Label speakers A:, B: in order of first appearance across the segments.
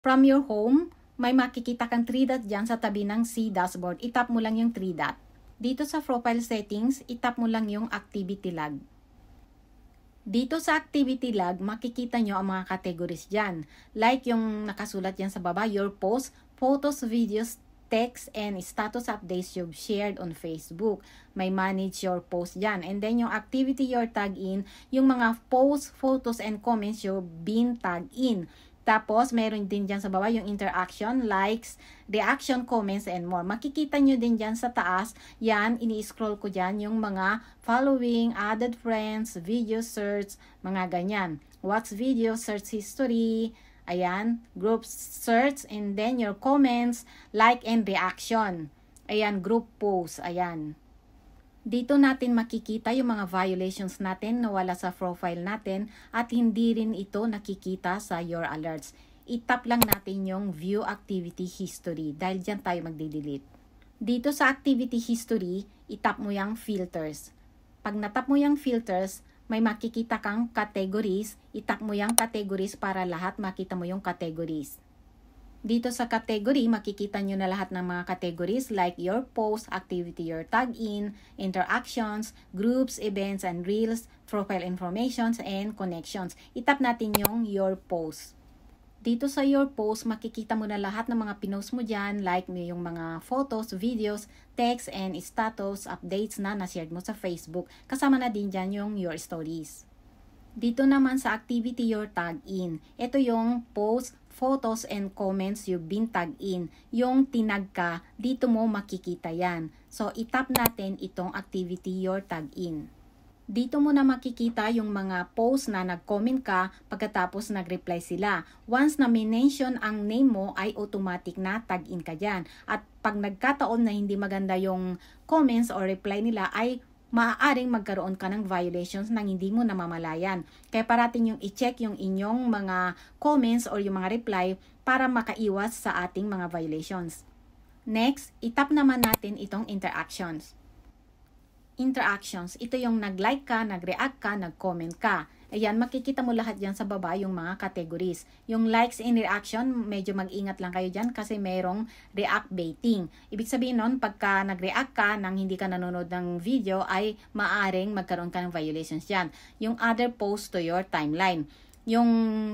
A: From your home, may makikita kang 3 dot dyan sa tabi ng C dashboard. Itap mo lang yung 3 dot. Dito sa profile settings, itap mo lang yung activity log. Dito sa activity log, makikita nyo ang mga categories dyan. Like yung nakasulat dyan sa baba, your posts, photos, videos, text, and status updates you've shared on Facebook. May manage your post dyan. And then yung activity you're tagged in, yung mga posts, photos, and comments you've been tagged in. Tapos, meron din dyan sa baba yung interaction, likes, reaction, comments, and more. Makikita nyo din dyan sa taas, yan, ini-scroll ko dyan yung mga following, added friends, video search, mga ganyan. Watch video, search history, ayan, group search, and then your comments, like, and reaction. Ayan, group post, ayan. Dito natin makikita yung mga violations natin na wala sa profile natin at hindi rin ito nakikita sa your alerts. Itap lang natin yung view activity history dahil dyan tayo magde-delete. Dito sa activity history, itap mo yung filters. Pag natap mo yung filters, may makikita kang categories. Itap mo yung categories para lahat makita mo yung categories. Dito sa category, makikita nyo na lahat ng mga categories like your post, activity you're tagged in, interactions, groups, events, and reels, profile informations, and connections. Itap natin yung your post. Dito sa your post, makikita mo na lahat ng mga pinost mo dyan like yung mga photos, videos, text, and status updates na na-shared mo sa Facebook. Kasama na din dyan yung your stories. Dito naman sa activity you're tagged in, ito yung posts, photos, and comments you've been tagged in. Yung tinag ka, dito mo makikita yan. So, itap natin itong activity you're tagged in. Dito mo na makikita yung mga posts na nag-comment ka pagkatapos nag-reply sila. Once na mention ang name mo, ay automatic na tag in ka dyan. At pag nagkataon na hindi maganda yung comments or reply nila, ay maaaring magkaroon ka ng violations nang hindi mo namamalayan. Kaya parating yung i-check yung inyong mga comments or yung mga reply para makaiwas sa ating mga violations. Next, itap naman natin itong interactions. Interactions, ito yung nag-like ka, nag-react ka, nag-comment ka. Ayan, makikita mo lahat dyan sa baba yung mga categories. Yung likes and reaction, medyo mag-ingat lang kayo dyan kasi mayroong react baiting. Ibig sabihin nun, pagka nag-react ka nang hindi ka nanonood ng video, ay maaaring magkaroon ka ng violations dyan. Yung other post to your timeline. Yung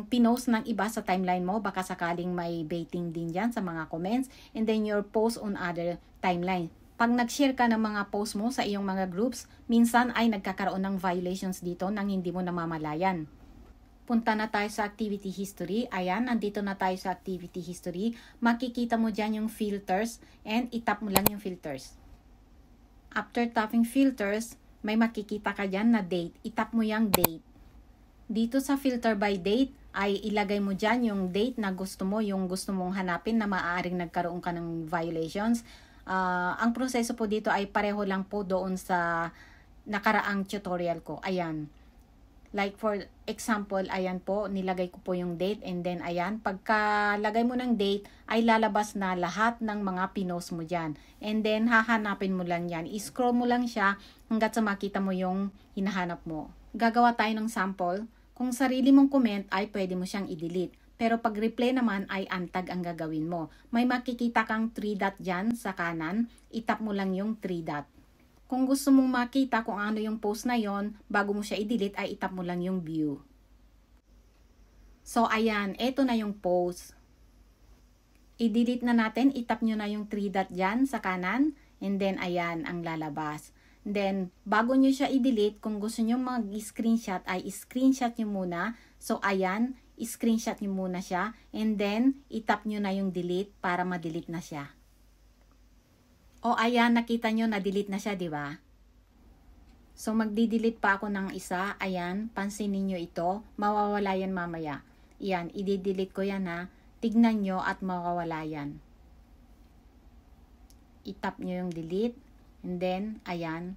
A: pinost ng iba sa timeline mo, baka sakaling may baiting din dyan sa mga comments. And then your post on other timeline. Pag nag-share ka ng mga post mo sa iyong mga groups, minsan ay nagkakaroon ng violations dito nang hindi mo namamalayan. Punta na tayo sa activity history. Ayan, andito na tayo sa activity history. Makikita mo dyan yung filters and itap mo lang yung filters. After tapping filters, may makikita ka dyan na date. Itap mo yung date. Dito sa filter by date, ay ilagay mo dyan yung date na gusto mo, yung gusto mong hanapin na maaaring nagkaroon ka ng violations. Ang proseso po dito ay pareho lang po doon sa nakaraang tutorial ko. Ayan. Like for example, ayan po, nilagay ko po yung date and then ayan, pagkalagay mo ng date, ay lalabas na lahat ng mga pinost mo dyan. And then, hahanapin mo lang yan. I-scroll mo lang siya hanggat sa makita mo yung hinahanap mo. Gagawa tayo ng sample. Kung sarili mong comment ay pwede mo siyang i-delete. Pero pag replay naman ay untag ang gagawin mo. May makikita kang 3 dot dyan sa kanan. Itap mo lang yung 3 dot. Kung gusto mong makita kung ano yung post na yon, bago mo siya i-delete ay itap mo lang yung view. So ayan, eto na yung post. I-delete na natin, itap nyo na yung 3 dot dyan sa kanan. And then ayan ang lalabas. And then bago nyo siya i-delete, kung gusto nyo mag-screenshot ay screenshot nyo muna. So ayan, i-screenshot nyo muna siya, and then, itap nyo na yung delete para ma-delete na siya. O ayan, nakita nyo na-delete na siya, di ba? So, magdi-delete pa ako ng isa. Ayan, pansinin nyo ito. Mawawala yan mamaya. Ayan, i-delete ko yan ha. Tignan nyo at mawawala yan. Itap nyo yung delete, and then, ayan,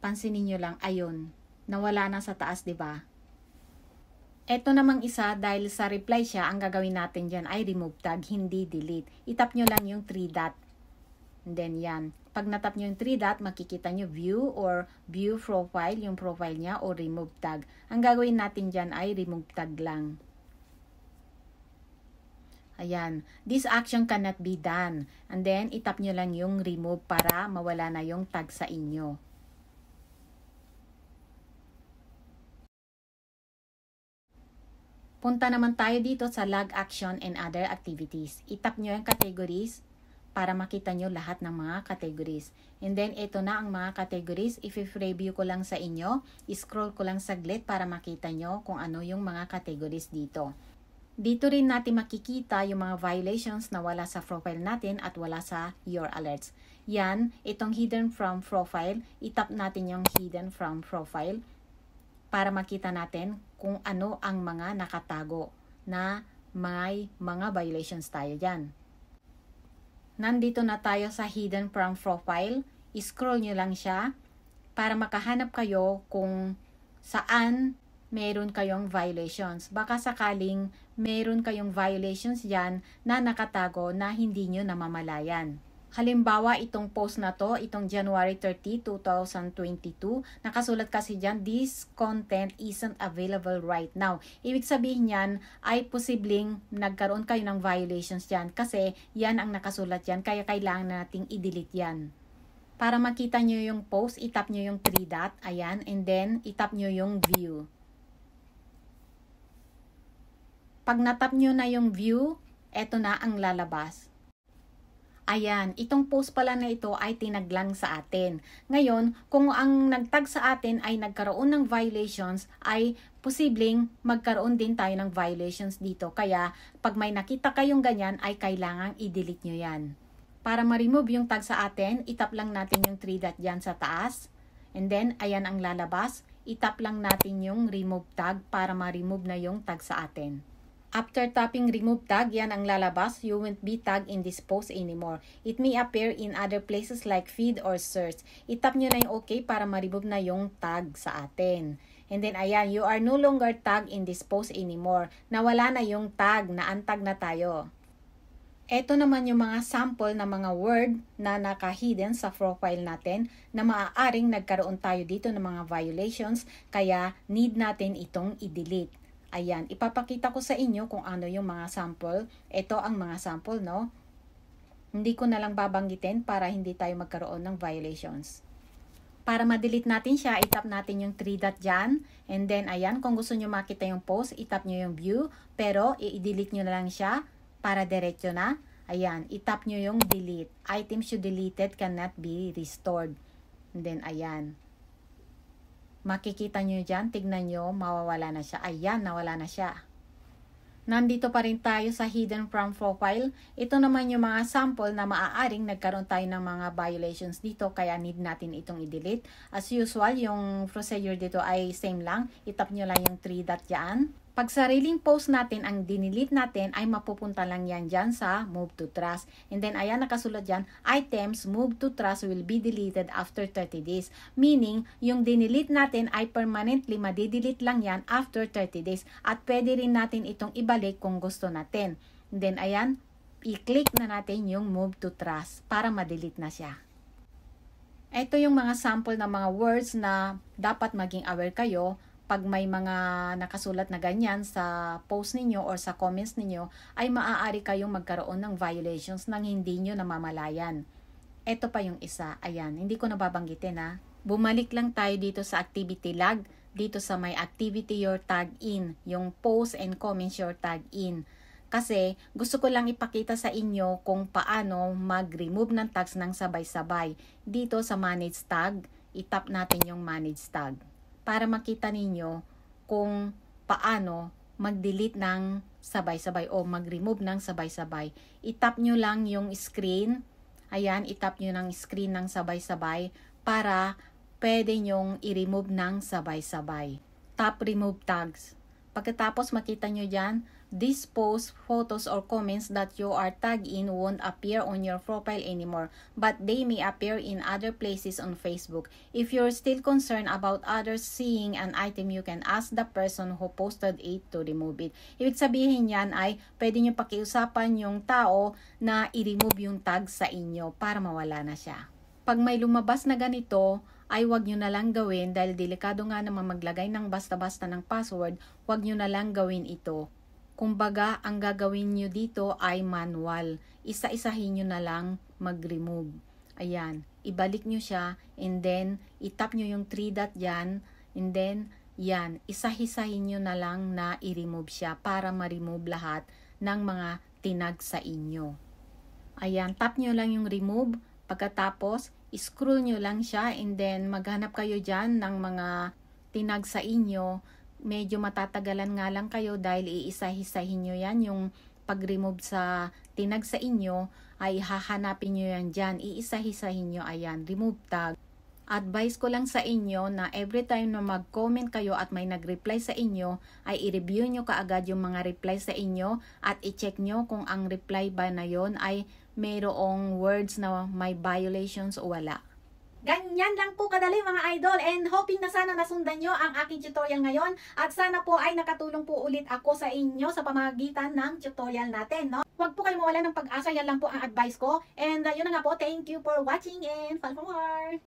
A: pansinin nyo lang, ayun, nawala na sa taas, di ba? Ito namang isa, dahil sa reply siya, ang gagawin natin dyan ay remove tag, hindi delete. Itap nyo lang yung 3 dot. And then yan. Pag natap nyo yung 3 dot, makikita nyo view or view profile, yung profile niya, o remove tag. Ang gagawin natin dyan ay remove tag lang. Ayan, this action cannot be done. And then, itap nyo lang yung remove para mawala na yung tag sa inyo. Punta naman tayo dito sa log action and other activities. Itap nyo yung categories para makita nyo lahat ng mga categories. And then, ito na ang mga categories. If-review ko lang sa inyo, scroll ko lang saglit para makita nyo kung ano yung mga categories dito. Dito rin natin makikita yung mga violations na wala sa profile natin at wala sa your alerts. Yan, itong hidden from profile, itap natin yung hidden from profile para makita natin kung ano ang mga nakatago na may mga violations tayo dyan. Nandito na tayo sa hidden from profile. Scroll nyo lang siya para makahanap kayo kung saan meron kayong violations. Baka sakaling meron kayong violations dyan na nakatago na hindi nyo namamalayan. Halimbawa, itong post na to, itong January 30, 2022, nakasulat kasi dyan, this content isn't available right now. Ibig sabihin yan ay posibleng nagkaroon kayo ng violations dyan kasi yan ang nakasulat dyan, kaya kailangan nating i-delete yan. Para makita nyo yung post, itap nyo yung 3 dot, ayan, and then itap nyo yung view. Pag natap nyo na yung view, eto na ang lalabas. Ayan, itong post pala na ito ay tinaglang sa atin. Ngayon, kung ang nagtag sa atin ay nagkaroon ng violations, ay posibleng magkaroon din tayo ng violations dito. Kaya, pag may nakita kayong ganyan, ay kailangang i-delete nyo yan. Para ma-remove yung tag sa atin, itap lang natin yung 3 dot dyan sa taas. And then, ayan ang lalabas. Itap lang natin yung remove tag para ma-remove na yung tag sa atin. After tapping remove tag, yan ang lalabas. You won't be tagged in this post anymore. It may appear in other places like feed or search. Itap nyo na yung okay para ma-remove na yung tag sa atin. And then ayan, you are no longer tagged in this post anymore. Nawala na yung tag, na-untag na tayo. Ito naman yung mga sample na mga word na naka-hidden sa profile natin na maaaring nagkaroon tayo dito ng mga violations kaya need natin itong i-delete. Ayan, ipapakita ko sa inyo kung ano yung mga sample. Ito ang mga sample, no? Hindi ko na lang babanggitin para hindi tayo magkaroon ng violations. Para ma-delete natin siya, itap natin yung 3 dot dyan. And then, ayan, kung gusto nyo makita yung post, itap nyo yung view. Pero, i-delete nyo na lang siya para diretso na. Ayan, itap nyo yung delete. Items you deleted cannot be restored. And then, ayan. Makikita nyo dyan, tignan nyo, mawawala na siya. Ayan, nawala na siya. Nandito pa rin tayo sa hidden from profile. Ito naman yung mga sample na maaaring nagkaroon tayo ng mga violations dito, kaya need natin itong i-delete. As usual, yung procedure dito ay same lang. Itap nyo lang yung 3 dot dyan. Pag sariling post natin, ang dinelete natin ay mapupunta lang yan dyan sa move to trash. And then, ayan, nakasulat dyan, items move to trash will be deleted after 30 days. Meaning, yung dinelete natin ay permanently madidelete lang yan after 30 days. At pwede rin natin itong ibalik kung gusto natin. And then, ayan, i-click na natin yung move to trash para madelete na siya. Ito yung mga sample ng mga words na dapat maging aware kayo. Pag may mga nakasulat na ganyan sa post ninyo or sa comments ninyo, ay maaari kayong magkaroon ng violations nang hindi nyo namamalayan. Ito pa yung isa. Ayan, hindi ko nababanggitin ha. Bumalik lang tayo dito sa activity log. Dito sa may activity your tag in. Yung post and comments your tag in. Kasi gusto ko lang ipakita sa inyo kung paano mag-remove ng tags ng sabay-sabay. Dito sa manage tag, itap natin yung manage tag. Para makita ninyo kung paano mag-delete ng sabay-sabay o mag-remove ng sabay-sabay. Itap nyo lang yung screen. Ayan, itap nyo ng screen ng sabay-sabay para pwede nyong i-remove ng sabay-sabay. Tap remove tags. Pagkatapos makita nyo dyan, these posts, photos, or comments that you are tagged in won't appear on your profile anymore, but they may appear in other places on Facebook. If you're still concerned about others seeing an item, you can ask the person who posted it to remove it. Ibig sabihin yan ay pwede nyo pakiusapan yung tao na i-remove yung tag sa inyo para mawala na siya. Pag may lumabas na ganito, ay wag nyo na lang gawin dahil delikado nga naman maglagay ng basta-basta ng password, wag nyo na lang gawin ito. Kumbaga, ang gagawin nyo dito ay manual. Isa-isahin nyo na lang mag-remove. Ayan, ibalik nyo siya and then itap nyo yung 3 dot dyan and then yan, isa-isahin nyo na lang na i-remove siya para ma-remove lahat ng mga tinag sa inyo. Ayan, tap nyo lang yung remove. Pagkatapos, scroll nyo lang siya and then maghanap kayo dyan ng mga tinag sa inyo. Medyo matatagalan nga lang kayo dahil iisa-isahin nyo yan. Yung pag-remove sa tinag sa inyo ay hahanapin nyo yan dyan. Iisa-isahin nyo, ayan, remove tag. Advice ko lang sa inyo na every time na mag-comment kayo at may nag-reply sa inyo, ay i-review nyo kaagad yung mga reply sa inyo at i-check nyo kung ang reply ba na yon ay mayroong words na may violations o wala. Ganyan lang po kadali mga idol, and hoping na sana nasundan nyo ang aking tutorial ngayon at sana po ay nakatulong po ulit ako sa inyo sa pamamagitan ng tutorial natin, no? Huwag po kayo mawala ng pag-asa, yan lang po ang advice ko, and yun na nga po, thank you for watching and follow for more!